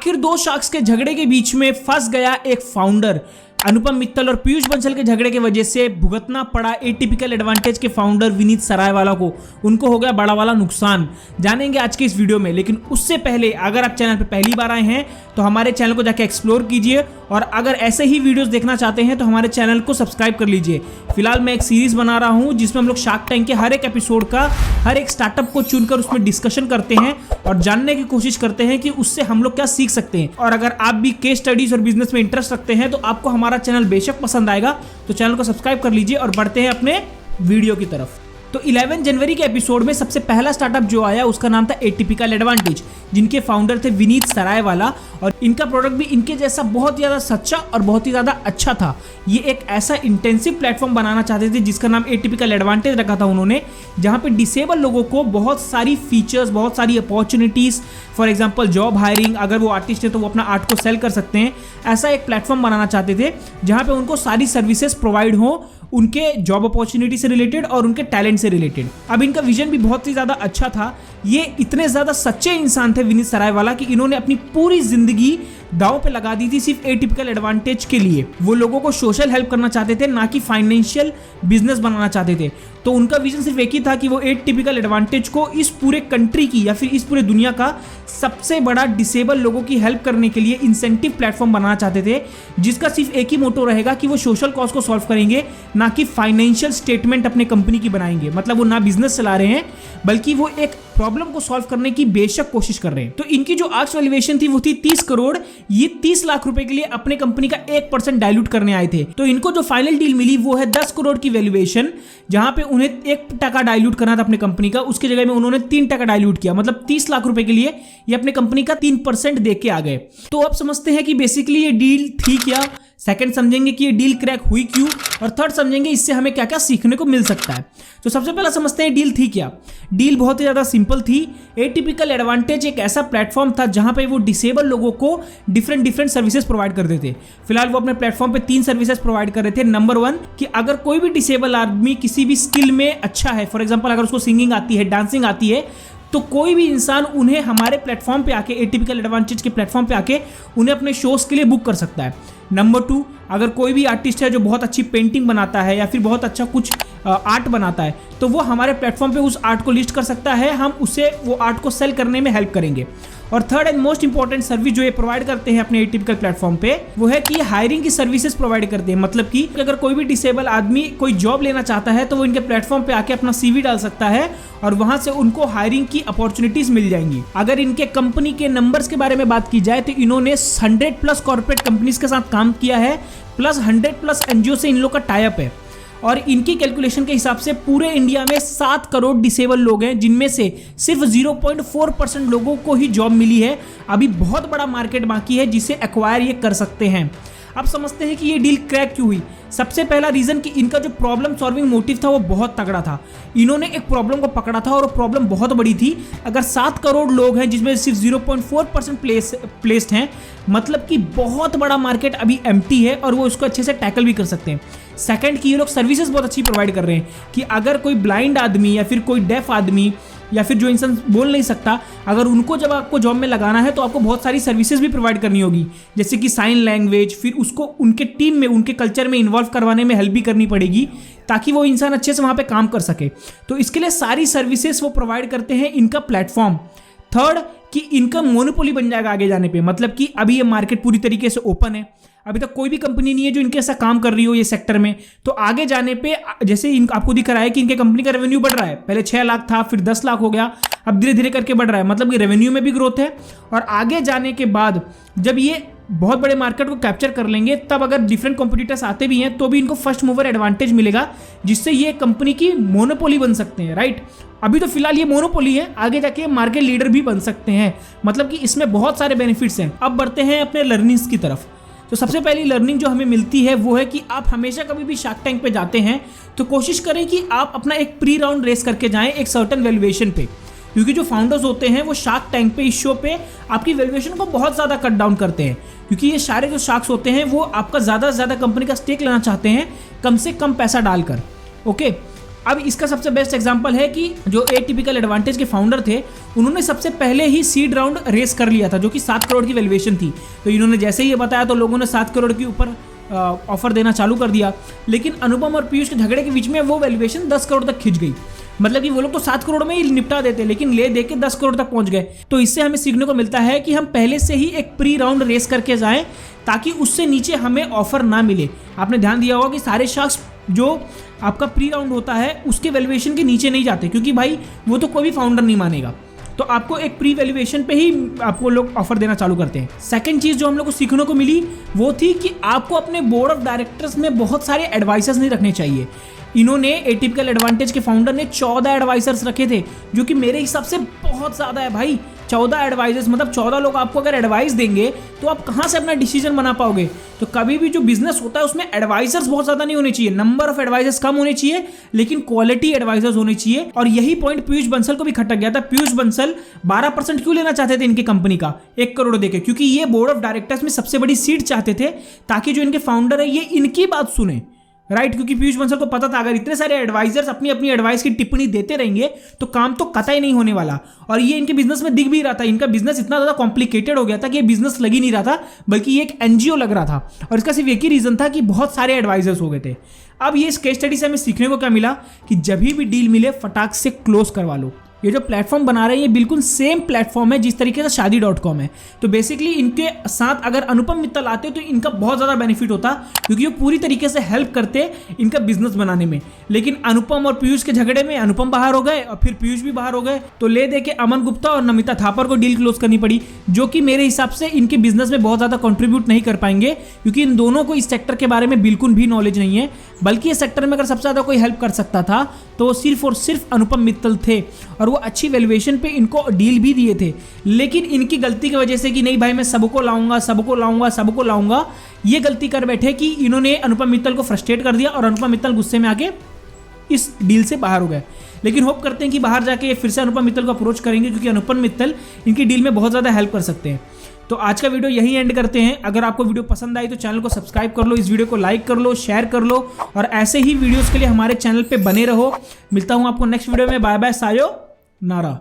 आखिर दो शार्क्स के झगड़े के बीच में फंस गया एक फाउंडर। अनुपम मित्तल और पीयूष बंसल के झगड़े की वजह से भुगतना पड़ा एटिपिकल एडवांटेज के फाउंडर विनीत सरायवाला को। उनको हो गया बड़ा वाला नुकसान, जानेंगे आज के इस वीडियो में। लेकिन उससे पहले अगर आप चैनल पर पहली बार आए हैं तो हमारे चैनल को जाके एक्सप्लोर कीजिए, और अगर ऐसे ही वीडियोस देखना चाहते हैं तो हमारे चैनल को सब्सक्राइब कर लीजिए। फिलहाल मैं एक सीरीज बना रहा हूं जिसमें हम लोग शार्क टैंक के हर एक एपिसोड का हर एक स्टार्टअप को चुनकर उसमें डिस्कशन करते हैं और जानने की कोशिश करते हैं कि उससे हम लोग क्या सीख सकते हैं। और अगर आप भी केस स्टडीज और बिजनेस में इंटरेस्ट रखते हैं तो आपको हमारा चैनल बेशक पसंद आएगा। तो चैनल को सब्सक्राइब कर लीजिए और बढ़ते हैं अपने वीडियो की तरफ। तो 11 जनवरी के एपिसोड में सबसे पहला स्टार्टअप जो आया उसका नाम था एटिपिकल एडवांटेज, जिनके फाउंडर थे विनीत सरायवाला, और इनका प्रोडक्ट भी इनके जैसा बहुत ज़्यादा सच्चा और बहुत ही ज़्यादा अच्छा था। ये एक ऐसा इंटेंसिव प्लेटफॉर्म बनाना चाहते थे जिसका नाम एटिपिकल एडवांटेज रखा था उन्होंने, जहाँ पे डिसेबल लोगों को बहुत सारी फीचर्स, बहुत सारी opportunities, for example job hiring, अगर वो आर्टिस्ट है तो वो अपना आर्ट को सेल कर सकते हैं। ऐसा एक प्लेटफॉर्म बनाना चाहते थे जहाँ पे उनको सारी सर्विसेज प्रोवाइड हो उनके जॉब अपॉर्चुनिटी से रिलेटेड और उनके टैलेंट से रिलेटेड। अब इनका विजन भी बहुत ही ज़्यादा अच्छा था। ये इतने ज़्यादा सच्चे इंसान थे विनीत सरायवाला कि इन्होंने अपनी पूरी जिंदगी दांव पे लगा दी थी सिर्फ एटिपिकल एडवांटेज के लिए। वो लोगों को सोशल हेल्प करना चाहते थे, ना कि फाइनेंशियल बिजनेस बनाना चाहते थे। तो उनका विजन सिर्फ एक ही था कि वो एटिपिकल एडवांटेज को इस पूरे कंट्री की या फिर इस पूरे दुनिया का सबसे बड़ा डिसेबल लोगों की हेल्प करने के लिए इंसेंटिव प्लेटफॉर्म बनाना चाहते थे, जिसका सिर्फ एक ही मोटो रहेगा कि वो सोशल कॉज को सॉल्व करेंगे, ना कि फाइनेंशियल स्टेटमेंट अपने कंपनी की बनाएंगे। मतलब वो ना बिजनेस चला रहे हैं बल्कि वो एक प्रॉब्लम को सॉल्व करने की बेशक कोशिश कर रहे हैं। तो इनकी जो आज वैल्यूएशन थी वो थी 30 करोड़। ये 30 लाख रुपए के लिए अपने कंपनी का 1% डाइल्यूट करने आए थे। तो इनको जो फाइनल डील मिली वो है 10 करोड़ की वैल्यूएशन, जहां पे उन्हें 1% डाइल्यूट करना था अपने कंपनी का, उसकी जगह में उन्होंने 3% डाइल्यूट किया। मतलब 30 लाख रुपए के लिए ये अपने कंपनी का 3% दे के आ गए। तो अब समझते हैं कि बेसिकली ये डील थी क्या, सेकंड समझेंगे कि ये डील क्रैक हुई क्यों, और थर्ड समझेंगे इससे हमें क्या क्या सीखने को मिल सकता है। तो सबसे पहला समझते हैं डील थी क्या। डील बहुत ही ज़्यादा सिंपल थी। एटिपिकल एडवांटेज एक ऐसा प्लेटफॉर्म था जहां पे वो डिसेबल लोगों को डिफरेंट सर्विसेज प्रोवाइड करते थे। फिलहाल वो अपने प्लेटफॉर्म पे 3 सर्विसेज प्रोवाइड कर रहे थे। नंबर 1 कि अगर कोई भी डिसेबल आदमी किसी भी स्किल में अच्छा है, फॉर एग्जाम्पल अगर उसको सिंगिंग आती है, डांसिंग आती है, तो कोई भी इंसान उन्हें हमारे प्लेटफॉर्म पे आके, एटिपिकल एडवांटेज के प्लेटफॉर्म पे आके उन्हें अपने शोज के लिए बुक कर सकता है। नंबर 2, अगर कोई भी आर्टिस्ट है जो बहुत अच्छी पेंटिंग बनाता है या फिर बहुत अच्छा कुछ आर्ट बनाता है, तो वो हमारे प्लेटफॉर्म पे उस आर्ट को लिस्ट कर सकता है, हम उसे वो आर्ट को सेल करने में हेल्प करेंगे। और third and most important service जो ये प्रोवाइड करते हैं अपने एटिपिकल प्लेटफॉर्म पे, वो है कि हायरिंग की सर्विसेज प्रोवाइड करते हैं। मतलब कि अगर कोई भी डिसेबल आदमी कोई जॉब लेना चाहता है तो वो इनके प्लेटफॉर्म पे आके अपना CV डाल सकता है और वहां से उनको हायरिंग की अपॉर्चुनिटीज मिल जाएंगी। अगर इनके कंपनी के नंबर्स के बारे में बात की जाए तो इन्होंने 100+ कॉर्पोरेट कंपनीज के साथ काम किया है, प्लस 100+ NGO से इन लोग का टाई अप है। और इनकी कैलकुलेशन के हिसाब से पूरे इंडिया में 7 करोड़ डिसेबल लोग हैं, जिनमें से सिर्फ 0.4% लोगों को ही जॉब मिली है। अभी बहुत बड़ा मार्केट बाकी है जिसे एक्वायर ये कर सकते हैं। अब समझते हैं कि ये डील क्रैक क्यों हुई। सबसे पहला रीजन कि इनका जो प्रॉब्लम सॉल्विंग मोटिव था वो बहुत तगड़ा था। इन्होंने एक प्रॉब्लम को पकड़ा था और वो प्रॉब्लम बहुत बड़ी थी। अगर 7 करोड़ लोग हैं जिसमें सिर्फ 0.4% प्लेस्ड हैं, मतलब कि बहुत बड़ा मार्केट अभी एम्प्टी है और वो उसको अच्छे से टैकल भी कर सकते हैं। सेकंड कि ये लोग सर्विसेज बहुत अच्छी प्रोवाइड कर रहे हैं कि अगर कोई ब्लाइंड आदमी या फिर कोई डेफ आदमी या फिर जो इंसान बोल नहीं सकता, अगर उनको जब आपको जॉब में लगाना है तो आपको बहुत सारी सर्विसेज भी प्रोवाइड करनी होगी, जैसे कि साइन लैंग्वेज, फिर उसको उनके टीम में, उनके कल्चर में इन्वॉल्व करवाने में हेल्प भी करनी पड़ेगी ताकि वो इंसान अच्छे से वहाँ पे काम कर सके। तो इसके लिए सारी सर्विसेज वो प्रोवाइड करते हैं इनका प्लेटफॉर्म। थर्ड कि इनका मोनोपोली बन जाएगा आगे जाने पे। मतलब कि अभी ये मार्केट पूरी तरीके से ओपन है, अभी तक कोई भी कंपनी नहीं है जो इनके ऐसा काम कर रही हो ये सेक्टर में। तो आगे जाने पे जैसे आपको दिख रहा है कि इनके कंपनी का रेवेन्यू बढ़ रहा है, पहले 6 लाख था, फिर 10 लाख हो गया, अब धीरे धीरे करके बढ़ रहा है। मतलब कि रेवेन्यू में भी ग्रोथ है। और आगे जाने के बाद जब ये बहुत बड़े मार्केट को कैप्चर कर लेंगे, तब अगर डिफरेंट कॉम्पिटिटर्स आते भी हैं तो भी इनको फर्स्ट मूवर एडवांटेज मिलेगा, जिससे ये कंपनी की मोनोपोली बन सकते हैं। राइट, अभी तो फिलहाल ये मोनोपोली है, आगे जाके मार्केट लीडर भी बन सकते हैं। मतलब कि इसमें बहुत सारे बेनिफिट्स हैं। अब बढ़ते हैं अपने लर्निंग्स की तरफ। तो सबसे पहली लर्निंग जो हमें मिलती है वो है कि आप हमेशा कभी भी शार्क टैंक पे जाते हैं तो कोशिश करें कि आप अपना एक प्री राउंड रेस करके जाएं एक सर्टेन वैल्यूएशन पे, क्योंकि जो फाउंडर्स होते हैं वो शार्क टैंक पे, इस शो पे आपकी वैल्यूएशन को बहुत ज़्यादा कट डाउन करते हैं, क्योंकि ये सारे जो शार्क्स होते हैं वो आपका ज़्यादा से ज़्यादा कंपनी का स्टेक लेना चाहते हैं कम से कम पैसा डालकर। ओके, अब इसका सबसे बेस्ट एग्जांपल है कि जो एटिपिकल एडवांटेज के फाउंडर थे, उन्होंने सबसे पहले ही सीड राउंड रेस कर लिया था, जो कि 7 करोड़ की वैल्यूएशन थी। तो इन्होंने जैसे ही ये बताया तो लोगों ने 7 करोड़ के ऊपर ऑफर देना चालू कर दिया। लेकिन अनुपम और पीयूष के झगड़े के बीच में वो वैल्यूएशन 10 करोड़ तक खिंच गई। मतलब कि वो लोग तो 7 करोड़ में ही निपटा देते, लेकिन ले दे के 10 करोड़ तक पहुंच गए। तो इससे हमें सीखने को मिलता है कि हम पहले से ही एक प्री राउंड रेस करके जाएं, ताकि उससे नीचे हमें ऑफर ना मिले। आपने ध्यान दिया होगा कि सारे शख्स जो आपका प्री राउंड होता है उसके वैल्यूएशन के नीचे नहीं जाते, क्योंकि भाई वो तो कोई भी फाउंडर नहीं मानेगा। तो आपको एक प्री वैल्यूएशन पे ही आपको लोग ऑफर देना चालू करते हैं। सेकंड चीज जो हम लोग को सीखने को मिली वो थी कि आपको अपने बोर्ड ऑफ डायरेक्टर्स में बहुत सारे एडवाइजर्स नहीं रखने चाहिए। इन्होंने एटिपिकल एडवांटेज के फाउंडर ने 14 एडवाइजर्स रखे थे, जो कि मेरे हिसाब से बहुत ज़्यादा है भाई। 14 एडवाइजर्स मतलब 14 लोग आपको अगर एडवाइस देंगे तो आप कहाँ से अपना डिसीजन बना पाओगे। तो कभी भी जो बिजनेस होता है उसमें एडवाइजर्स बहुत ज़्यादा नहीं होने चाहिए, नंबर ऑफ एडवाइजर्स कम होने चाहिए, लेकिन क्वालिटी एडवाइजर्स होने चाहिए। और यही पॉइंट पीयूष बंसल को भी खटक गया था। पीयूष बंसल 12% क्यों लेना चाहते थे इनकी कंपनी का 1 करोड़ देके, क्योंकि ये बोर्ड ऑफ डायरेक्टर्स में सबसे बड़ी सीट चाहते थे, ताकि जो इनके फाउंडर है ये इनकी बात सुने, राइट। क्योंकि पीयूष बंसल को पता था अगर इतने सारे एडवाइजर्स अपनी अपनी एडवाइस की टिप्पणी देते रहेंगे तो काम तो कतई नहीं होने वाला। और ये इनके बिजनेस में दिख भी रहा था। इनका बिजनेस इतना ज्यादा कॉम्प्लिकेटेड हो गया था कि ये बिजनेस लग ही नहीं रहा था, बल्कि ये एक एनजीओ लग रहा था। और इसका सिर्फ एक ही रीजन था कि बहुत सारे एडवाइजर्स हो गए थे। अब ये इस केस स्टडी से हमें सीखने को क्या मिला कि जब भी डील मिले फटाक से क्लोज करवा लो। ये जो प्लेटफॉर्म बना रहे हैं ये बिल्कुल सेम प्लेटफॉर्म है जिस तरीके से शादी.com है। तो बेसिकली इनके साथ अगर अनुपम मित्तल आते तो इनका बहुत ज़्यादा बेनिफिट होता, क्योंकि वो पूरी तरीके से हेल्प करते इनका बिजनेस बनाने में। लेकिन अनुपम और पीयूष के झगड़े में अनुपम बाहर हो गए और फिर पीयूष भी बाहर हो गए, तो ले दे के अमन गुप्ता और नमिता थापर को डील क्लोज करनी पड़ी, जो कि मेरे हिसाब से इनके बिजनेस में बहुत ज़्यादा कॉन्ट्रीब्यूट नहीं कर पाएंगे, क्योंकि इन दोनों को इस सेक्टर के बारे में बिल्कुल भी नॉलेज नहीं है। बल्कि इस सेक्टर में अगर सबसे ज़्यादा कोई हेल्प कर सकता था तो वो सिर्फ और सिर्फ अनुपम मित्तल थे, और वो अच्छी वैल्यूएशन पे इनको डील भी दिए थे। लेकिन इनकी गलती की वजह से कि नहीं भाई मैं सबको लाऊंगा, ये गलती कर बैठे कि इन्होंने अनुपम मित्तल को फ्रस्ट्रेट कर दिया और अनुपम मित्तल गुस्से में आके इस डील से बाहर हो गए। लेकिन होप करते हैं कि बाहर जाके फिर से अनुपम मित्तल को अप्रोच करेंगे, क्योंकि अनुपम मित्तल इनकी डील में बहुत ज़्यादा हेल्प कर सकते हैं। तो आज का वीडियो यही एंड करते हैं। अगर आपको वीडियो पसंद आई तो चैनल को सब्सक्राइब कर लो, इस वीडियो को लाइक कर लो, शेयर कर लो, और ऐसे ही वीडियोस के लिए हमारे चैनल पे बने रहो। मिलता हूं आपको नेक्स्ट वीडियो में। बाय बाय, सायो नारा।